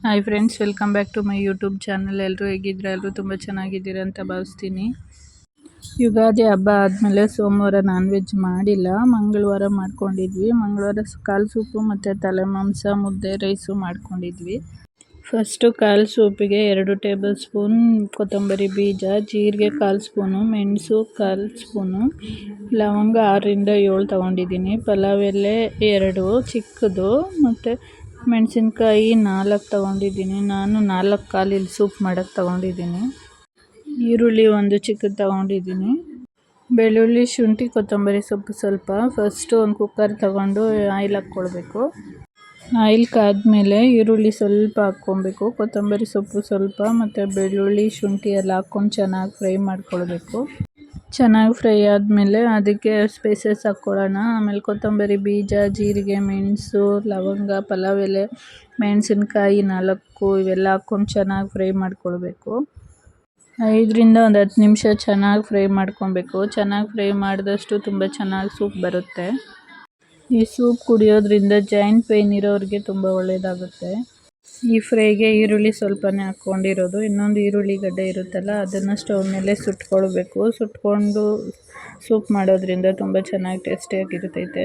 Hi friends, welcome back to my YouTube channel. ಎಲ್ಲರೂ ಹೇಗಿದ್ರೆ ಎಲ್ಲರೂ ತುಂಬ ಚೆನ್ನಾಗಿದ್ದೀರ ಅಂತ ಭಾವಿಸ್ತೀನಿ. ಯುಗಾದಿ ಹಬ್ಬ ಆದಮೇಲೆ ಸೋಮವಾರ ನಾನ್ ವೆಜ್ ಮಾಡಿಲ್ಲ, ಮಂಗಳವಾರ ಮಾಡ್ಕೊಂಡಿದ್ವಿ. ಮಂಗಳವಾರ ಕಾಲು ಸೂಪು ಮತ್ತು ತಲೆ ಮಾಂಸ, ಮುದ್ದೆ, ರೈಸು ಮಾಡ್ಕೊಂಡಿದ್ವಿ. ಫಸ್ಟು ಕಾಲು ಸೂಪಿಗೆ 2 ಟೇಬಲ್ ಸ್ಪೂನ್ ಕೊತ್ತಂಬರಿ ಬೀಜ, ಜೀರಿಗೆ 1/4 ಸ್ಪೂನು, ಮೆಣಸು 1/4 ಸ್ಪೂನು, ಲವಂಗ 6ರಿಂದ 7 ತೊಗೊಂಡಿದ್ದೀನಿ, ಪಲಾವ್ ಎಲೆ 2 ಚಿಕ್ಕದು, ಮತ್ತು ಮೆಣಸಿನ್ಕಾಯಿ 4 ತೊಗೊಂಡಿದ್ದೀನಿ. ನಾನು 4 ಕಾಲಿಲ್ ಸೂಪ್ ಮಾಡೋಕ್ಕೆ ತೊಗೊಂಡಿದ್ದೀನಿ. ಈರುಳ್ಳಿ 1 ಚಿಕ್ಕದು ತೊಗೊಂಡಿದ್ದೀನಿ. ಬೆಳ್ಳುಳ್ಳಿ, ಶುಂಠಿ, ಕೊತ್ತಂಬರಿ ಸೊಪ್ಪು ಸ್ವಲ್ಪ. ಫಸ್ಟು ಒಂದು ಕುಕ್ಕರ್ ತೊಗೊಂಡು ಆಯಿಲ್ ಹಾಕ್ಕೊಳ್ಬೇಕು. ಆಯಿಲ್ ಕಾದ್ಮೇಲೆ ಈರುಳ್ಳಿ ಸ್ವಲ್ಪ ಹಾಕ್ಕೊಬೇಕು, ಕೊತ್ತಂಬರಿ ಸೊಪ್ಪು ಸ್ವಲ್ಪ, ಮತ್ತು ಬೆಳ್ಳುಳ್ಳಿ, ಶುಂಠಿ ಎಲ್ಲ ಹಾಕ್ಕೊಂಡು ಚೆನ್ನಾಗಿ ಫ್ರೈ ಮಾಡ್ಕೊಳ್ಬೇಕು. ಚೆನ್ನಾಗಿ ಫ್ರೈ ಆದಮೇಲೆ ಅದಕ್ಕೆ ಸ್ಪೈಸಸ್ ಹಾಕ್ಕೊಳ್ಳೋಣ. ಆಮೇಲೆ ಕೊತ್ತಂಬರಿ ಬೀಜ, ಜೀರಿಗೆ, ಮೆಣಸು, ಲವಂಗ, ಪಲಾವ್ ಎಲೆ, ಮೆಣಸಿನ್ಕಾಯಿ 4 ಇವೆಲ್ಲ ಹಾಕ್ಕೊಂಡು ಚೆನ್ನಾಗಿ ಫ್ರೈ ಮಾಡ್ಕೊಳ್ಬೇಕು. 5ರಿಂದ 10 ನಿಮಿಷ ಚೆನ್ನಾಗಿ ಫ್ರೈ ಮಾಡ್ಕೊಬೇಕು. ಚೆನ್ನಾಗಿ ಫ್ರೈ ಮಾಡಿದಷ್ಟು ತುಂಬ ಚೆನ್ನಾಗಿ ಸೂಪ್ ಬರುತ್ತೆ. ಈ ಸೂಪ್ ಕುಡಿಯೋದ್ರಿಂದ ಜಾಯಿಂಟ್ ಪೇಯ್ನ್ ಇರೋರಿಗೆ ತುಂಬ ಒಳ್ಳೆಯದಾಗುತ್ತೆ. ಈ ಫ್ರೈಗೆ ಈರುಳ್ಳಿ ಸ್ವಲ್ಪನೇ ಹಾಕ್ಕೊಂಡಿರೋದು. ಇನ್ನೊಂದು ಈರುಳ್ಳಿ ಗಡ್ಡೆ ಇರುತ್ತಲ್ಲ, ಅದನ್ನು ಸ್ಟವ್ ಮೇಲೆ ಸುಟ್ಕೊಳ್ಬೇಕು. ಸುಟ್ಕೊಂಡು ಸೂಪ್ ಮಾಡೋದ್ರಿಂದ ತುಂಬ ಚೆನ್ನಾಗಿ ಟೇಸ್ಟಿಯಾಗಿರ್ತೈತೆ.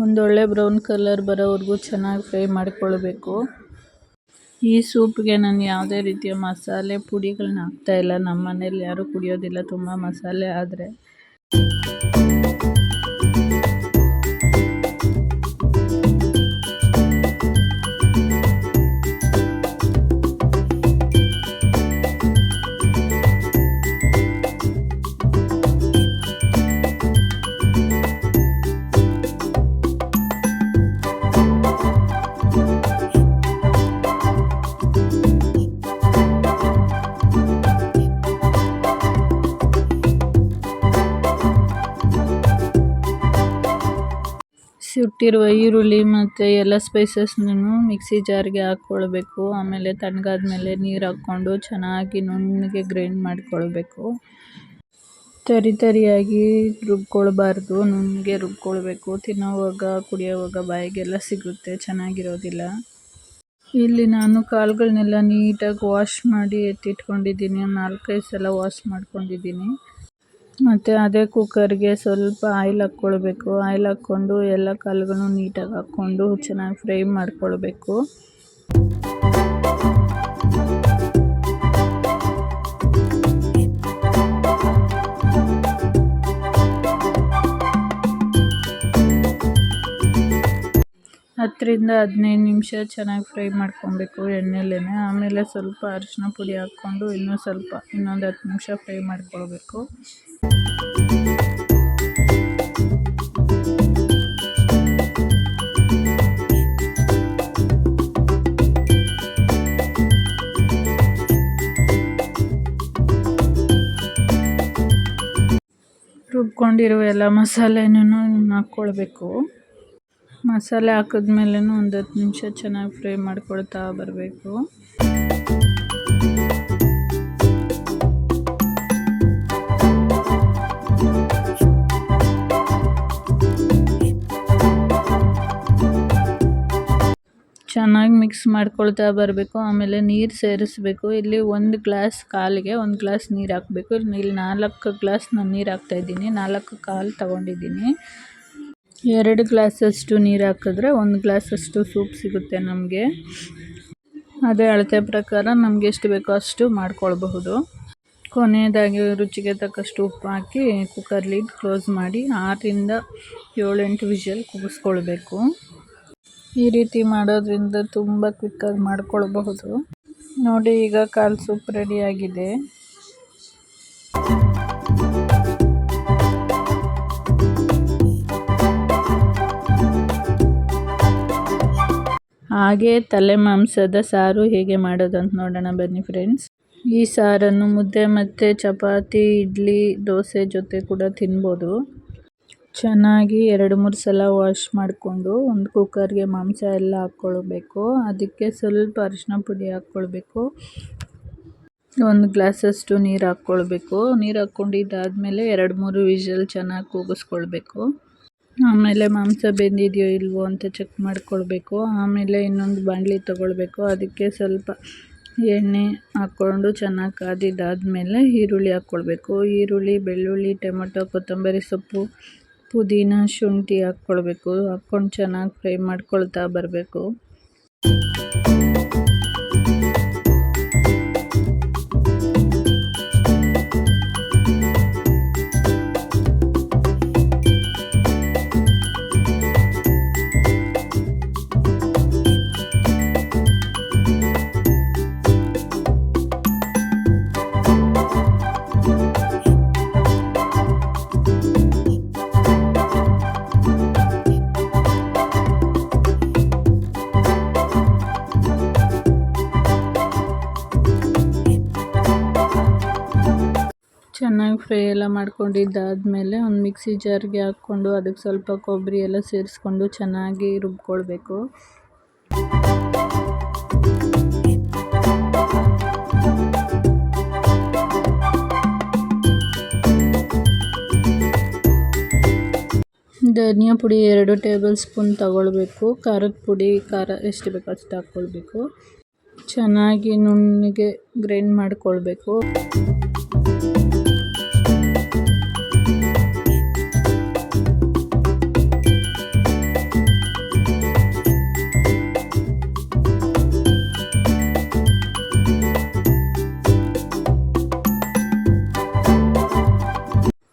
ಒಂದೊಳ್ಳೆ ಬ್ರೌನ್ ಕಲರ್ ಬರೋವರೆಗೂ ಚೆನ್ನಾಗಿ ಫ್ರೈ ಮಾಡ್ಕೊಳ್ಬೇಕು. ಈ ಸೂಪ್ಗೆ ನಾನು ಯಾವುದೇ ರೀತಿಯ ಮಸಾಲೆ ಪುಡಿಗಳನ್ನ ಹಾಕ್ತಾಯಿಲ್ಲ. ನಮ್ಮ ಮನೇಲಿ ಯಾರೂ ಕುಡಿಯೋದಿಲ್ಲ ತುಂಬ ಮಸಾಲೆ ಆದರೆ. ಸುಟ್ಟಿರುವ ಈರುಳ್ಳಿ ಮತ್ತು ಎಲ್ಲ ಸ್ಪೈಸಸ್ನೂ ಮಿಕ್ಸಿ ಜಾರ್ಗೆ ಹಾಕ್ಕೊಳ್ಬೇಕು. ಆಮೇಲೆ ತಣ್ಣಗಾದ್ಮೇಲೆ ನೀರು ಹಾಕ್ಕೊಂಡು ಚೆನ್ನಾಗಿ ನುಣ್ಣಗೆ ಗ್ರೈಂಡ್ ಮಾಡ್ಕೊಳ್ಬೇಕು. ತರಿಯಾಗಿ ರುಬ್ಕೊಳ್ಬಾರ್ದು, ನುಣ್ಣಗೆ ರುಬ್ಕೊಳ್ಬೇಕು. ತಿನ್ನೋವಾಗ ಕುಡಿಯೋವಾಗ ಬಾಯಿಗೆಲ್ಲ ಸಿಗುತ್ತೆ, ಚೆನ್ನಾಗಿರೋದಿಲ್ಲ. ಇಲ್ಲಿ ನಾನು ಕಾಳುಗಳನ್ನೆಲ್ಲ ನೀಟಾಗಿ ವಾಶ್ ಮಾಡಿ ಎತ್ತಿಟ್ಕೊಂಡಿದ್ದೀನಿ. 4-5 ಸಲ ವಾಶ್ ಮಾಡ್ಕೊಂಡಿದ್ದೀನಿ. ಮತ್ತು ಅದೇ ಕುಕ್ಕರ್ಗೆ ಸ್ವಲ್ಪ ಆಯಿಲ್ ಹಾಕ್ಕೊಳ್ಬೇಕು. ಆಯಿಲ್ ಹಾಕ್ಕೊಂಡು ಎಲ್ಲ ಕಾಳುಗಳನ್ನು ನೀಟಾಗಿ ಹಾಕ್ಕೊಂಡು ಚೆನ್ನಾಗಿ ಫ್ರೈ ಮಾಡ್ಕೊಳ್ಬೇಕು. ಹತ್ತರಿಂದ 15 ನಿಮಿಷ ಚೆನ್ನಾಗಿ ಫ್ರೈ ಮಾಡ್ಕೊಬೇಕು ಎಣ್ಣೆಲೇ. ಆಮೇಲೆ ಸ್ವಲ್ಪ ಅರಿಶಿನ ಪುಡಿ ಹಾಕ್ಕೊಂಡು ಇನ್ನೊಂದು 10 ನಿಮಿಷ ಫ್ರೈ ಮಾಡ್ಕೊಳ್ಬೇಕು. ರುಬ್ಕೊಂಡಿರುವ ಎಲ್ಲ ಮಸಾಲೆನೂ ಹಾಕ್ಕೊಳ್ಬೇಕು. ಮಸಾಲೆ ಹಾಕಿದ್ಮೇಲೆ ಒಂದು 10 ನಿಮಿಷ ಚೆನ್ನಾಗಿ ಫ್ರೈ ಮಾಡ್ಕೊಳ್ತಾ ಬರಬೇಕು. ಚೆನ್ನಾಗಿ ಮಿಕ್ಸ್ ಮಾಡ್ಕೊಳ್ತಾ ಬರಬೇಕು. ಆಮೇಲೆ ನೀರು ಸೇರಿಸ್ಬೇಕು. ಇಲ್ಲಿ 1 ಗ್ಲಾಸ್ ಕಾಲಿಗೆ 1 ಗ್ಲಾಸ್ ನೀರು ಹಾಕಬೇಕು. ಇಲ್ಲಿ 4 ಗ್ಲಾಸ್ ನಾನು ನೀರು ಹಾಕ್ತಾಯಿದ್ದೀನಿ. 4 ಕಾಲು ತೊಗೊಂಡಿದ್ದೀನಿ. 2 ಗ್ಲಾಸಷ್ಟು ನೀರು ಹಾಕಿದ್ರೆ 1 ಗ್ಲಾಸಷ್ಟು ಸೂಪ್ ಸಿಗುತ್ತೆ ನಮಗೆ. ಅದೇ ಅಳತೆ ಪ್ರಕಾರ ನಮಗೆ ಎಷ್ಟು ಬೇಕೋ ಅಷ್ಟು ಮಾಡ್ಕೊಳ್ಬಹುದು. ಕೊನೆಯದಾಗಿ ರುಚಿಗೆ ತಕ್ಕಷ್ಟು ಉಪ್ಪು ಹಾಕಿ ಕುಕ್ಕರ್ ಲಿಡ್ ಕ್ಲೋಸ್ ಮಾಡಿ 6ರಿಂದ 7-8 ವಿಷಲ್ ಕೂಗಿಸ್ಕೊಳ್ಬೇಕು. ಈ ರೀತಿ ಮಾಡೋದ್ರಿಂದ ತುಂಬ ಕ್ವಿಕ್ಕಾಗಿ ಮಾಡ್ಕೊಳ್ಬಹುದು. ನೋಡಿ, ಈಗ ಕಾಲು ಸೂಪ್ ರೆಡಿಯಾಗಿದೆ. ಹಾಗೆ ತಲೆ ಮಾಂಸದ ಸಾರು ಹೇಗೆ ಮಾಡೋದಂತ ನೋಡೋಣ ಬನ್ನಿ ಫ್ರೆಂಡ್ಸ್. ಈ ಸಾರನ್ನು ಮುದ್ದೆ ಮತ್ತು ಚಪಾತಿ, ಇಡ್ಲಿ, ದೋಸೆ ಜೊತೆ ಕೂಡ ತಿನ್ಬೋದು. ಚೆನ್ನಾಗಿ 2-3 ಸಲ ವಾಶ್ ಮಾಡಿಕೊಂಡು ಒಂದು ಕುಕ್ಕರ್ಗೆ ಮಾಂಸ ಎಲ್ಲ ಹಾಕ್ಕೊಳ್ಬೇಕು. ಅದಕ್ಕೆ ಸ್ವಲ್ಪ ಅರಿಶಿನ ಪುಡಿ ಹಾಕ್ಕೊಳ್ಬೇಕು. 1 ಗ್ಲಾಸಷ್ಟು ನೀರು ಹಾಕ್ಕೊಳ್ಬೇಕು. ನೀರು ಹಾಕ್ಕೊಂಡಿದ್ದಾದಮೇಲೆ 2-3 ವಿಷಲ್ ಚೆನ್ನಾಗಿ ಕೂಗಿಸ್ಕೊಳ್ಬೇಕು. ಆಮೇಲೆ ಮಾಂಸ ಬೆಂದಿದೆಯೋ ಇಲ್ವೋ ಅಂತ ಚೆಕ್ ಮಾಡ್ಕೊಳ್ಬೇಕು. ಆಮೇಲೆ ಇನ್ನೊಂದು ಬಾಣಲಿ ತೊಗೊಳ್ಬೇಕು. ಅದಕ್ಕೆ ಸ್ವಲ್ಪ ಎಣ್ಣೆ ಹಾಕ್ಕೊಂಡು ಚೆನ್ನಾಗಿ ಕಾದಿದ್ದಾದಮೇಲೆ ಈರುಳ್ಳಿ ಹಾಕ್ಕೊಳ್ಬೇಕು. ಈರುಳ್ಳಿ, ಬೆಳ್ಳುಳ್ಳಿ, ಟೊಮೆಟೊ, ಕೊತ್ತಂಬರಿ ಸೊಪ್ಪು, ಪುದೀನ, ಶುಂಠಿ ಹಾಕ್ಕೊಳ್ಬೇಕು. ಹಾಕ್ಕೊಂಡು ಚೆನ್ನಾಗಿ ಫ್ರೈ ಮಾಡ್ಕೊಳ್ತಾ ಬರಬೇಕು. ಚೆನ್ನಾಗಿ ಫ್ರೈ ಎಲ್ಲ ಮಾಡ್ಕೊಂಡಿದ್ದಾದಮೇಲೆ ಒಂದು ಮಿಕ್ಸಿ ಜಾರ್ಗೆ ಹಾಕ್ಕೊಂಡು ಅದಕ್ಕೆ ಸ್ವಲ್ಪ ಕೊಬ್ಬರಿ ಎಲ್ಲ ಸೇರಿಸ್ಕೊಂಡು ಚೆನ್ನಾಗಿ ರುಬ್ಕೊಳ್ಬೇಕು. ಧನಿಯಾ ಪುಡಿ 2 ಟೇಬಲ್ ಸ್ಪೂನ್ ತಗೊಳ್ಬೇಕು. ಖಾರದ ಪುಡಿ, ಖಾರ ಎಷ್ಟು ಬೇಕೋ ಅಷ್ಟು ಹಾಕ್ಕೊಳ್ಬೇಕು. ಚೆನ್ನಾಗಿ ನುಣ್ಣಗೆ ಗ್ರೈಂಡ್ ಮಾಡ್ಕೊಳ್ಬೇಕು.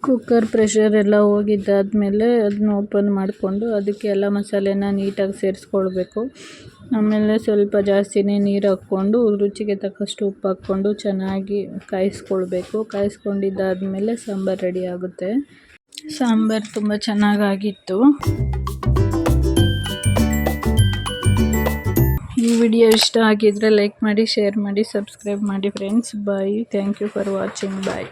ಕುಕ್ಕರ್ ಪ್ರೆಷರ್ ಎಲ್ಲ ಹೋಗಿದ್ದಾದಮೇಲೆ ಅದನ್ನ ಓಪನ್ ಮಾಡಿಕೊಂಡು ಅದಕ್ಕೆ ಎಲ್ಲ ಮಸಾಲೆನ ನೀಟಾಗಿ ಸೇರಿಸ್ಕೊಳ್ಬೇಕು. ಆಮೇಲೆ ಸ್ವಲ್ಪ ಜಾಸ್ತಿನೇ ನೀರು ಹಾಕ್ಕೊಂಡು ರುಚಿಗೆ ತಕ್ಕಷ್ಟು ಉಪ್ಪು ಹಾಕ್ಕೊಂಡು ಚೆನ್ನಾಗಿ ಕಾಯಿಸ್ಕೊಳ್ಬೇಕು. ಕಾಯಿಸ್ಕೊಂಡಿದ್ದಾದಮೇಲೆ ಸಾಂಬಾರು ರೆಡಿ ಆಗುತ್ತೆ. ಸಾಂಬಾರು ತುಂಬ ಚೆನ್ನಾಗಾಗಿತ್ತು. ಈ ವಿಡಿಯೋ ಇಷ್ಟ ಆಗಿದ್ರೆ ಲೈಕ್ ಮಾಡಿ, ಶೇರ್ ಮಾಡಿ, ಸಬ್ಸ್ಕ್ರೈಬ್ ಮಾಡಿ friends. Bye. Thank you for watching. Bye.